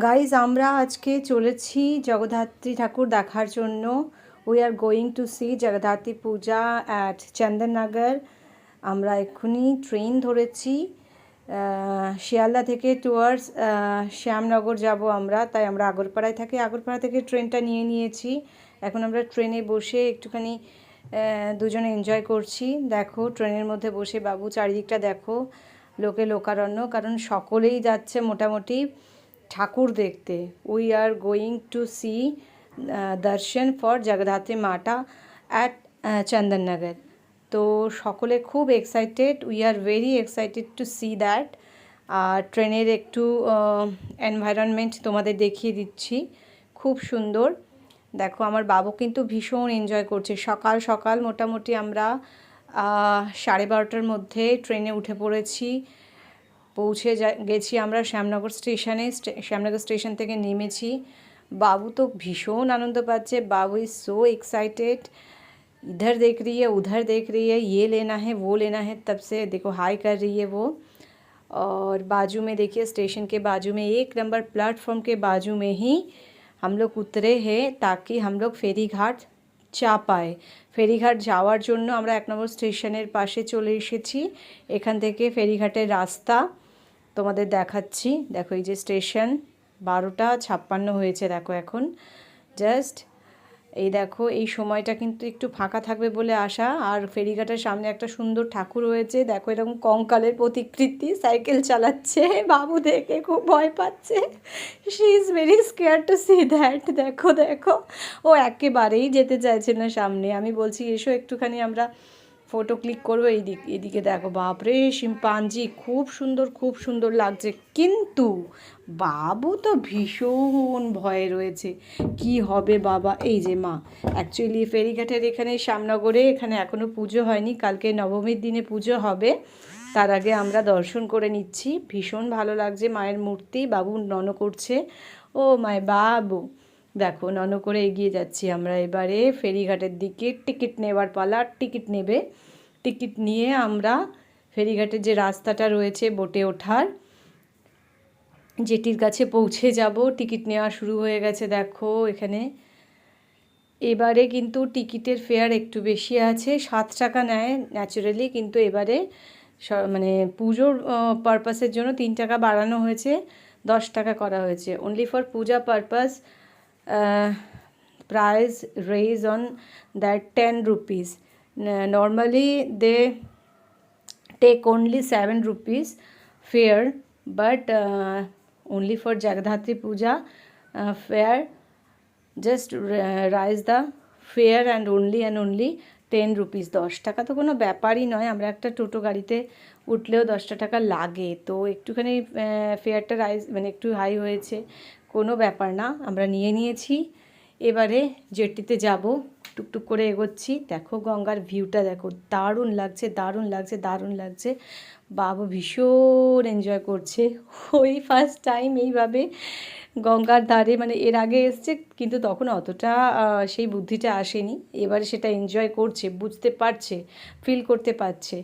Guys আমরা আজকে চলেছি জগদ্ধাত্রী ঠাকুর দেখার জন্য। We are going to see Jagaddhatri puja at Chandannagar. আমরা এক্ষুনি ট্রেন ধরেছি শিয়ালদা থেকে টুয়ার্ডস শ্যামনগর যাব আমরা, তাই আমরা আগরপাড়ায় থাকি। আগরপাড়া থেকে ট্রেনটা নিয়ে নিয়েছি। এখন আমরা ট্রেনে বসে একটুখানি দুজনে এনজয় করছি। দেখো ট্রেনের মধ্যে বসে বাবু চারিদিকটা দেখো, লোকে লোকারণ্য, কারণ সকলেই যাচ্ছে মোটামুটি ঠাকুর দেখতে। We are going to see darshan for Jagaddhatri Mata at Chandannagar. তো সকলে খুব excited, we are very excited to see that. আর ট্রেনের একটু এনভায়রনমেন্ট তোমাদের দেখিয়ে দিচ্ছি, খুব সুন্দর। দেখো আমার বাবু কিন্তু ভীষণ এনজয় করছে। সকাল সকাল মোটামুটি আমরা 12:30টার মধ্যে ট্রেনে উঠে পড়েছি। পৌঁছে গেছি আমরা শ্যামনগর স্টেশনে। শ্যামনগর স্টেশন থেকে নেমেছি। बाबू तो भीषण आनंद पाচ্ছে। बाबू इज़ सो एक्साइटेड, इधर देख रही है उधर देख रही है, ये लेना है वो लेना है, तब से देखो हाई कर रही है वो। और बाजू में देखिए स्टेशन के बाजू में 1 नंबर प्लेटफॉर्म के बाजू में ही हम लोग उतरे हैं, ताकि हम लोग फेरीघाट যা পায়। ফেরিঘাট যাওয়ার জন্য আমরা 1 নম্বর স্টেশনের পাশে চলে এসেছি। এখান থেকে ফেরিঘাটের রাস্তা তোমাদের দেখাচ্ছি। দেখো এই যে স্টেশন, 12:56 হয়েছে দেখো এখন জাস্ট। এই দেখো এই সময়টা কিন্তু একটু ফাঁকা থাকবে বলে আসা। আর ফেরিঘাটের সামনে একটা সুন্দর ঠাকুর হয়েছে, দেখো এরকম কঙ্কালের প্রতিকৃতি, সাইকেল চালাচ্ছে। বাবু দেখে খুব ভয় পাচ্ছে, she is very scare to see that. দেখো দেখো ও একেবারেই যেতে চাইছে না সামনে। আমি বলছি এসো একটুখানি আমরা ফটো ক্লিক করবো। এদিকে দেখো বাপরে শিম্পাঞ্জি, খুব সুন্দর লাগছে। কিন্তু বাবু তো ভীষণ ভয়ে রয়েছে, কি হবে বাবা। এই যে মা, অ্যাকচুয়ালি ফেরিঘাটের এখানে শ্যামনগরে এখানে এখনও পুজো হয়নি, কালকে নবমীর দিনে পুজো হবে। তার আগে আমরা দর্শন করে নিচ্ছি। ভীষণ ভালো লাগছে মায়ের মূর্তি। বাবু নন করছে, ও মায় বাবু। দেখো নন করে এগিয়ে যাচ্ছি আমরা এবারে ফেরিঘাটের দিকে। টিকিট নেওয়ার পালা, টিকিট নেবে। টিকিট নিয়ে আমরা ফেরিঘাটের যে রাস্তাটা রয়েছে বোটে ওঠার, যেটির কাছে পৌঁছে যাব। টিকিট নেওয়া শুরু হয়ে গেছে দেখো এখানে। এবারে কিন্তু টিকিটের ফেয়ার একটু বেশি আছে, 7 টাকা নেয় ন্যাচারালি, কিন্তু এবারে মানে পুজোর পারপাসের জন্য 3 টাকা বাড়ানো হয়েছে, 10 টাকা করা হয়েছে। Only for Puja purpose price raise on that 10 rupees. Normally they take only 7 rupees fare, but only for Jagadhatri Puja fare just rise the fare and only 10 rupees. 10 টাকা তো কোনো ব্যাপারই নয়, আমরা একটা টোটো গাড়িতে উঠলেও 10 টাকা লাগে, তো একটুখানি ফেয়ারটা রাইজ মানে একটু হাই হয়েছে, কোনো ব্যাপার না, আমরা নিয়ে নিয়েছি। এবারে জেটিতে যাব, টুকটুক করে এগোচ্ছি। দেখো গঙ্গার ভিউটা দেখো, দারুণ লাগছে দারুণ লাগছে দারুণ লাগছে। বাবু ভীষণ এনজয় করছে, ওই ফার্স্ট টাইম এইভাবে গঙ্গার ধারে, মানে এর আগে এসছে কিন্তু তখন অতটা সেই বুদ্ধিটা আসেনি। এবারে সেটা এনজয় করছে, বুঝতে পারছে, ফিল করতে পারছে।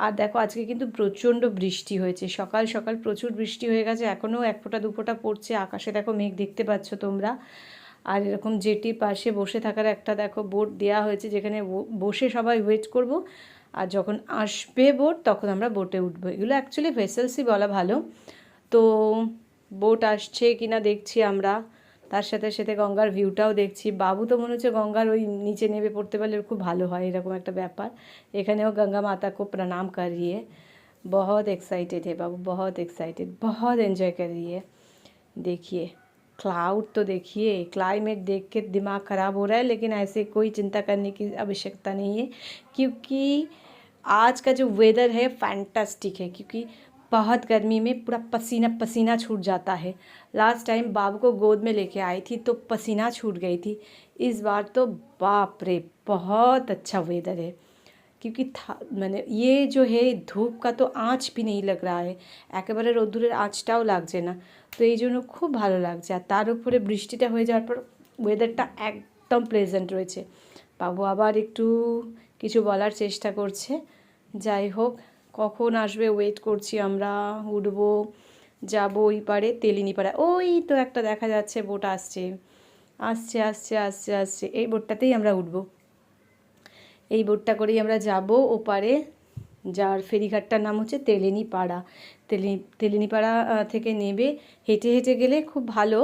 আর দেখো আজকে কিন্তু প্রচণ্ড বৃষ্টি হয়েছে, সকাল সকাল প্রচুর বৃষ্টি হয়ে গেছে, এখনও 1 ফোঁটা 2 ফোঁটা পড়ছে। আকাশে দেখো মেঘ দেখতে পাচ্ছ তোমরা। আর এরকম জেটির পাশে বসে থাকার একটা দেখো বোট দেওয়া হয়েছে, যেখানে বসে সবাই ওয়েট করব, আর যখন আসবে বোট তখন আমরা বোটে উঠবো। এগুলো অ্যাকচুয়ালি ভেসেলসই বলা ভালো। তো বোট আসছে কিনা দেখছি আমরা, তার সাথে সাথে গঙ্গার ভিউটাও দেখছি। বাবু তো মনে হচ্ছে গঙ্গার ওই নিচে নেমে পড়তে পারলে খুব ভালো হয়, এরকম একটা ব্যাপার। এখানেও গঙ্গা माता को प्रणाम कर रही है, बहुत एक्साइटेड है बाबू, बहुत एक्साइटेड, बहुत एंजॉय कर रही है। देखिए क्लाउड तो देखिए, क्लाइमेट देख के दिमाग ख़राब हो रहा है, लेकिन ऐसे कोई चिंता करने की आवश्यकता नहीं है, क्योंकि आज का जो वेदर है फैंटास्टिक है। क्योंकि बहुत गर्मी में पूरा पसीना पसीना छूट जाता है। लास्ट टाइम बाबू को गोद में लेके आई थी तो पसीना छूट गई थी। इस बार तो बाप रे बहुत अच्छा वेदर है, क्योंकि मैंने ये जो है धूप का तो आँच भी नहीं लग रहा है, একেবারে রোদ্দুরের আঁচটাও লাগছে না, তো এই জন্য খুব ভালো লাগছে। আর তার উপরে বৃষ্টিটা হয়ে যাওয়ার পর ওয়েদারটা একদম প্লেজেন্ট রয়েছে। বাবু আবার একটু কিছু বলার চেষ্টা করছে। যাই হোক, কখন আসবে ওয়েট করছি আমরা, উঠবো। যাবো ওই পারে তেলিনিপাড়া। ওই তো একটা দেখা যাচ্ছে বোট আসছে আসছে আসছে আসছে আসছে, এই বোটটাতেই আমরা উঠবো। এই বোটটা করেই আমরা যাব ওপারে, যার ফেরিঘাটটার নাম হচ্ছে তেলেনিপাড়া। তেলেনিপাড়া থেকে নেবে, হেঁটে হেঁটে গেলে খুব ভালো,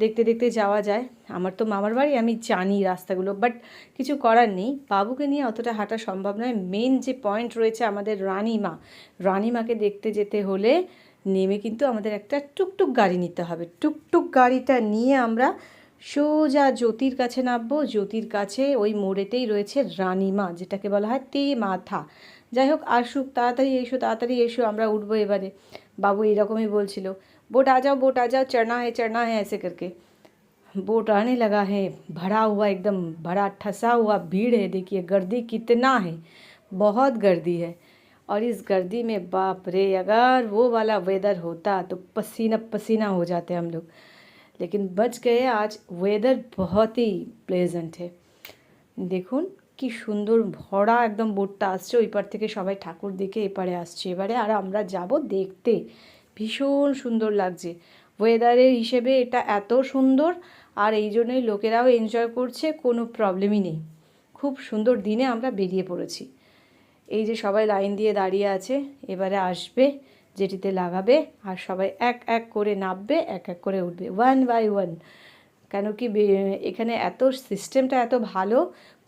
দেখতে দেখতে যাওয়া যায়। আমার তো মামার বাড়ি, আমি জানি রাস্তাগুলো, বাট কিছু করার নেই, বাবুকে নিয়ে অতটা হাঁটা সম্ভব নয়। মেন যে পয়েন্ট রয়েছে আমাদের রানীমা, রানীমাকে দেখতে যেতে হলে নেমে কিন্তু আমাদের একটা টুকটুক গাড়ি নিতে হবে। টুকটুক গাড়িটা নিয়ে আমরা সোজা জ্যোতির কাছে নামবো। জ্যোতির কাছে ওই মোড়েতেই রয়েছে রানীমা, যেটাকে বলা হয় তে মাথা। যাই হোক, আসুক, তাড়াতাড়ি এসো তাড়াতাড়ি এসো, আমরা উঠবো এবারে। বাবু এরকমই বলছিল, बोट आ जाओ चढ़ना है ऐसे करके। बोट आने लगा है, भरा हुआ एकदम भरा ठसा हुआ भीड़ है, देखिए गर्दी कितना है, बहुत गर्दी है। और इस गर्दी में बाप रे, अगर वो वाला वेदर होता तो पसीना पसीना हो जाते हम लोग, लेकिन बच गए। आज वेदर बहुत ही प्लेजेंट है। দেখুন কি সুন্দর ভরা একদম বোটটা আসছে, ওই পার থেকে সবাই ঠাকুর দেখে এপারে আসছে এবারে, আর আমরা যাব দেখতে। ভীষণ সুন্দর লাগছে, ওয়েদারের হিসেবে এটা এত সুন্দর, আর এই জন্যই লোকেরাও এনজয় করছে, কোনো প্রবলেমই নেই। খুব সুন্দর দিনে আমরা বেরিয়ে পড়েছি। এই যে সবাই লাইন দিয়ে দাঁড়িয়ে আছে, এবারে আসবে যেটিতে লাগাবে, আর সবাই এক এক করে নামবে, এক এক করে উঠবে, ওয়ান বাই ওয়ান। কেন কি এখানে এত সিস্টেমটা এত ভালো,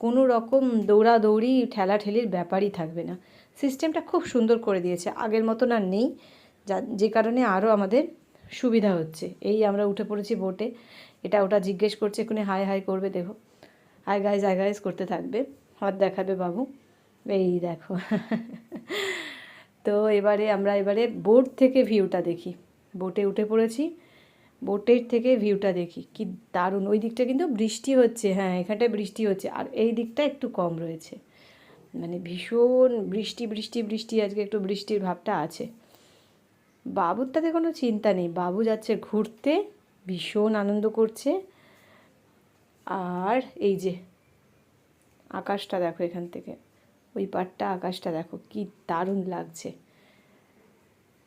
কোনো রকম দৌড়াদৌড়ি ঠেলাঠেলির ব্যাপারই থাকবে না। সিস্টেমটা খুব সুন্দর করে দিয়েছে, আগের মতন আর নেই, যে কারণে আরও আমাদের সুবিধা হচ্ছে। এই আমরা উঠে পড়েছি বোটে, এটা ওটা জিজ্ঞেস করছে, এখানে হাই হাই করবে, দেখো হাই গাইজ করতে থাকবে, হাত দেখাবে বাবু, এই দেখো। তো এবারে বোট থেকে ভিউটা দেখি। বোটে উঠে পড়েছি, বোটের থেকে ভিউটা দেখি, কি দারুণ। ওই দিকটা কিন্তু বৃষ্টি হচ্ছে, হ্যাঁ এখানটায় বৃষ্টি হচ্ছে, আর এই দিকটা একটু কম রয়েছে, মানে ভীষণ বৃষ্টি বৃষ্টি বৃষ্টি, আজকে একটু বৃষ্টির ভাবটা আছে। বাবুর তাতে কোনো চিন্তা নেই, বাবু যাচ্ছে ঘুরতে, ভীষণ আনন্দ করছে। আর এই যে আকাশটা দেখো, এখান থেকে ওই পাটটা আকাশটা দেখো কি দারুণ লাগছে,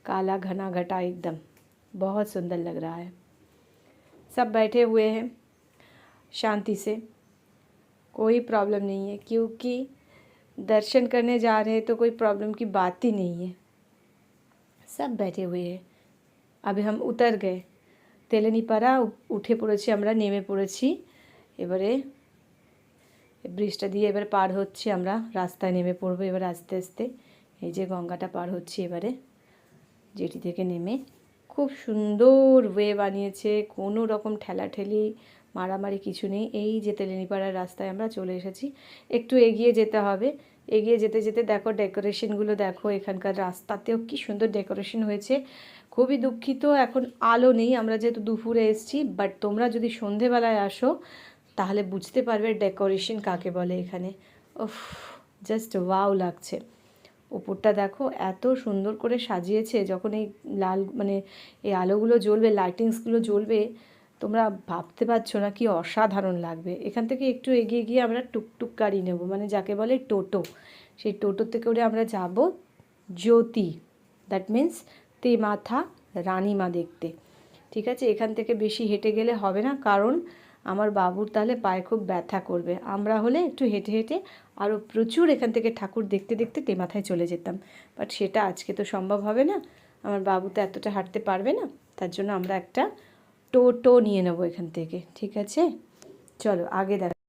काला घना घटा एकदम, बहुत सुंदर लग रहा है। सब बैठे हुए हैं शांति से, कोई प्रॉब्लम नहीं है, क्योंकि दर्शन करने जा रहे हैं तो कोई प्रॉब्लम की बात ही नहीं है। सब बैठे हुए हैं। अभी हम उतर गए তেলেনিপাড়া, উঠে পড়েছি আমরা, নেমে পড়েছি। এবারে ব্রিজটা দিয়ে এবার পার হচ্ছি আমরা, রাস্তায় নেমে পড়বো এবার আস্তে আস্তে। এই যে গঙ্গাটা পার হচ্ছি এবারে জেটি থেকে নেমে। খুব সুন্দর ওয়ে বানিয়েছে, কোনো রকম ঠেলাঠেলি মারামারি কিছু নেই। এই যে তেলেনিপাড়ার রাস্তায় আমরা চলে এসেছি, একটু এগিয়ে যেতে হবে। এগিয়ে যেতে যেতে দেখো ডেকোরেশনগুলো দেখো, এখানকার রাস্তাতেও কি সুন্দর ডেকোরেশন হয়েছে। খুবই দুঃখিত এখন আলো নেই, আমরা যেহেতু দুপুরে এসেছি, বাট তোমরা যদি সন্ধেবেলায় আসো তাহলে বুঝতে পারবে ডেকোরেশন কাকে বলে এখানে। উফ, জাস্ট ওয়াও লাগছে। উপরটা দেখো এত সুন্দর করে সাজিয়েছে, যখন এই লাল মানে এই আলোগুলো জ্বলবে, লাইটিংসগুলো জ্বলবে, তোমরা ভাবতে পারছো না কি অসাধারণ লাগবে। এখান থেকে একটু এগিয়ে গিয়ে আমরা টুকটুক গাড়ি নেব, মানে যাকে বলে টোটো। সেই টোটোতে করে আমরা যাব জ্যোতি, দ্যাট মিন্স তেমাথা রানীমা দেখতে। ঠিক আছে, এখান থেকে বেশি হেঁটে গেলে হবে না, কারণ আমার বাবুর তাহলে পায়ে খুব ব্যথা করবে। আমরা হলে একটু হেঁটে হেঁটে আরও প্রচুর এখান থেকে ঠাকুর দেখতে দেখতে তেমাথায় চলে যেতাম, বাট সেটা আজকে তো সম্ভব হবে না, আমার বাবু তো এতটা হাঁটতে পারবে না। তার জন্য আমরা একটা টোটো নিয়ে নেবো এখান থেকে। ঠিক আছে, চলো আগে দেখা।